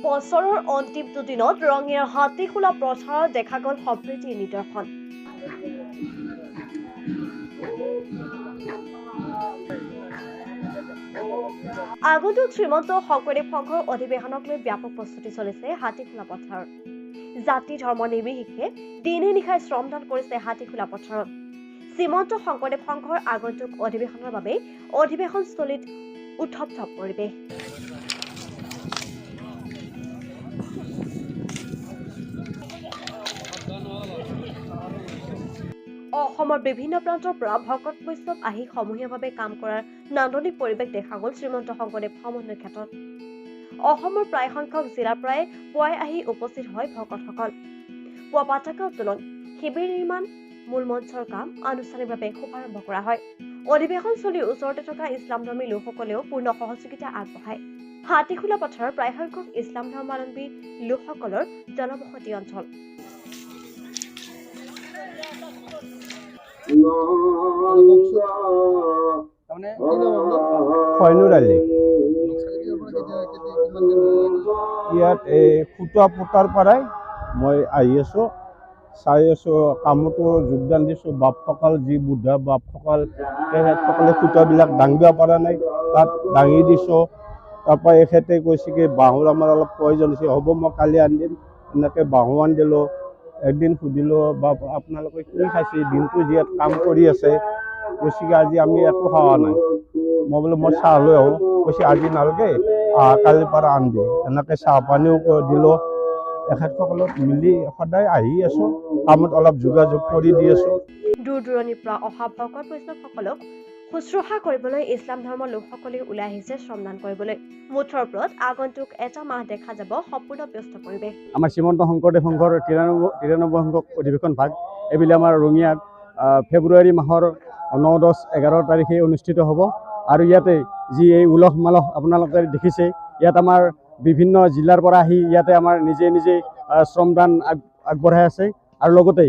বছৰৰ অন্তিম দুদিনত ৰঙিয়াৰ হাতীখোলা পথাৰত দেখা গ'ল সম্প্ৰীতিৰ নিদৰ্শন। আগন্তুক শ্ৰীমন্ত শংকৰদেৱ সংঘৰ অধিৱেশনক লৈ ব্যাপক প্ৰস্তুতি চলিছে হাতীখোলা পথাৰত। জাতি ধৰ্ম নিৰ্বিশেষে দিনে নিশাই শ্ৰমদান কৰিছে হাতীখোলা পথাৰত। শ্ৰীমন্ত শংকৰদেৱ সংঘৰ আগন্তুক অধিৱেশনৰ বাবে অধিৱেশনস্থলীত উত্তপ্ত পৰিৱেশ। অসমৰ বিভিন্ন প্ৰান্তৰ পৰা ভকত বৈষ্ণৱ আহি সমূহীয়াভাৱে কাম কৰাৰ নান্দনিক পৰিৱেশ দেখা গ'ল শ্ৰীমন্ত শংকৰদেৱ সমন্বয় ক্ষেত্ৰত। অসমৰ প্ৰায় সংখ্যক জিলাৰ পৰাই পুৱাই আহি উপস্থিত হয় ভকতসকল। পুৱা পতাকা উত্তোলন, শিবিৰ নিৰ্মাণ, মূল মঞ্চৰ কাম আনুষ্ঠানিকভাৱে শুভাৰম্ভ কৰা হয়। অধিৱেশনস্থলীৰ ওচৰতে থকা ইছলামধৰ্মী লোকসকলেও পূৰ্ণ সহযোগিতা আগবঢ়ায়। হাতীখোলা পথাৰৰ প্ৰায় সংখ্যক ইছলাম ধৰ্মাৱলম্বী লোকসকলৰ জনবসতি অঞ্চল। ইয়াত খুটা পোতাৰ পৰাই মই আহি আছোঁ, চাই আছোঁ, কামতো যোগদান দিছোঁ। বাপসকল যি বুঢ়া বাপসকল তেখেতসকলে খুটাবিলাক দাঙিব পৰা নাই, তাত দাঙি দিছোঁ। তাৰপৰা এখেতে কৈছে কি বাঁহৰ আমাৰ অলপ প্ৰয়োজন হৈছে, হ'ব মই কালি আনি দিম। এনেকৈ বাঁহো আনি দিলোঁ। এদিন সুধিলোঁ বা আপোনালোকে কি খাইছে, দিনটো যিয়াত কাম কৰি আছে, কৈছে কি আজি আমি একো খোৱা নাই। মই বোলো মই চাহ লৈ আহোঁ, কৈছে আজি নালাগে, কালিৰ পৰা আনবি। এনেকৈ চাহ পানীও দিলোঁ। এখেতসকলত মিলি সদায় আহি আছোঁ, কামত অলপ যোগাযোগ কৰি দি আছোঁ। দূৰ দূৰণিৰ পৰা অহা ভকত বৈষ্ণৱসকলক শুশ্ৰূষা কৰিবলৈ ইছলাম ধৰ্মৰ লোকসকলে ওলাই আহিছে শ্ৰমদান কৰিবলৈ। মুঠৰ ওপৰত আগন্তুক এটা মাহ দেখা যাব সম্পূৰ্ণ ব্যস্ত পৰিৱেশ। আমাৰ শ্ৰীমন্ত শংকৰদেৱ সংঘৰ 93 সংখ্যক অধিৱেশন ভাগ এইবিলাক আমাৰ ৰঙিয়াত ফেব্ৰুৱাৰী মাহৰ 9, 10, 11 তাৰিখে অনুষ্ঠিত হ'ব। আৰু ইয়াতে যি এই উলহ মালহ আপোনালোকে দেখিছে, ইয়াত আমাৰ বিভিন্ন জিলাৰ পৰা আহি ইয়াতে আমাৰ নিজে নিজে শ্ৰমদান আগবঢ়াই আছে। আৰু লগতে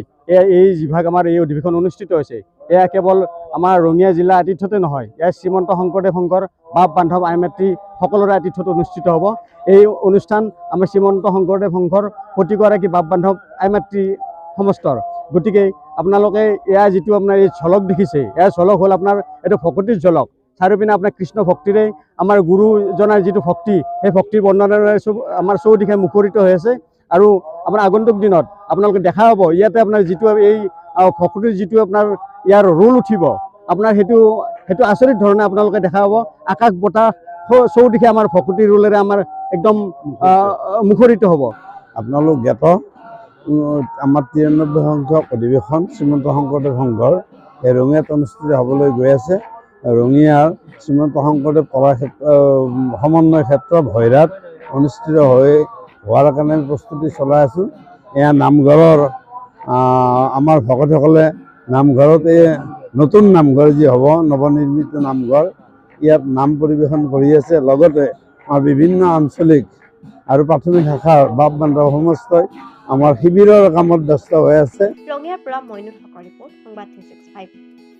এই যিভাগ আমাৰ এই অধিৱেশন অনুষ্ঠিত হৈছে, এয়া কেৱল আমাৰ ৰঙিয়া জিলা আতিথ্যতে নহয়, এয়া শ্ৰীমন্ত শংকৰদেৱ সংঘৰ বাপ বান্ধৱ আই মাতৃ সকলোৰে আতিথ্যত অনুষ্ঠিত হ'ব। এই অনুষ্ঠান আমাৰ শ্ৰীমন্ত শংকৰদেৱ সংঘৰ প্ৰতিগৰাকী বাপ বান্ধৱ আই মাতৃ সমস্তৰ। গতিকে আপোনালোকে এয়া যিটো আপোনাৰ এই ঝলক দেখিছে, এয়া ঝলক হ'ল আপোনাৰ এইটো ভকতিৰ ঝলক। চাৰিওপিনে আপোনাৰ কৃষ্ণ ভক্তিৰে আমাৰ গুৰুজনাৰ যিটো ভক্তি, সেই ভক্তিৰ বৰ্ণনাৰে আমাৰ চৌদিশে মুখৰিত হৈ আছে। আৰু আপোনাৰ আগন্তুক দিনত আপোনালোকে দেখা হ'ব, ইয়াতে আপোনাৰ যিটো এই ভক্তিৰ যিটো আপোনাৰ ইয়াৰ ৰোল উঠিব, আপোনাৰ সেইটো আচৰিত ধৰণে আপোনালোকে দেখা হ'ব। আকাশ বতাহ চৌদিশে আমাৰ ভক্তিৰ ৰোলেৰে আমাৰ একদম মুখৰিত হ'ব। আপোনালোক জ্ঞাত আমাৰ 93 সংখ্যক অধিৱেশন শ্ৰীমন্ত শংকৰদেৱ সংঘৰ এই ৰঙিয়াত অনুষ্ঠিত হ'বলৈ গৈ আছে। ৰঙিয়াৰ শ্ৰীমন্ত শংকৰদেৱ কলাক্ষেত্ৰ সমন্বয় ক্ষেত্ৰ ভৈৰাত অনুষ্ঠিত হোৱাৰ কাৰণে প্ৰস্তুতি চলাই আছোঁ। এয়া নামঘৰৰ আমাৰ ভকতসকলে নামঘৰত এই নতুন নামঘৰ যি হ'ব, নৱনিৰ্মিত নামঘৰ, ইয়াত নাম পৰিৱেশন কৰি আছে। লগতে আমাৰ বিভিন্ন আঞ্চলিক আৰু প্ৰাথমিক শাখাৰ বাপ বান্ধৱ সমস্তই আমাৰ শিবিৰৰ কামত ব্যস্ত হৈ আছে। ৰঙিয়াৰ পৰা মইনুল হকৰ ৰিপৰ্ট, সংবাদ 365।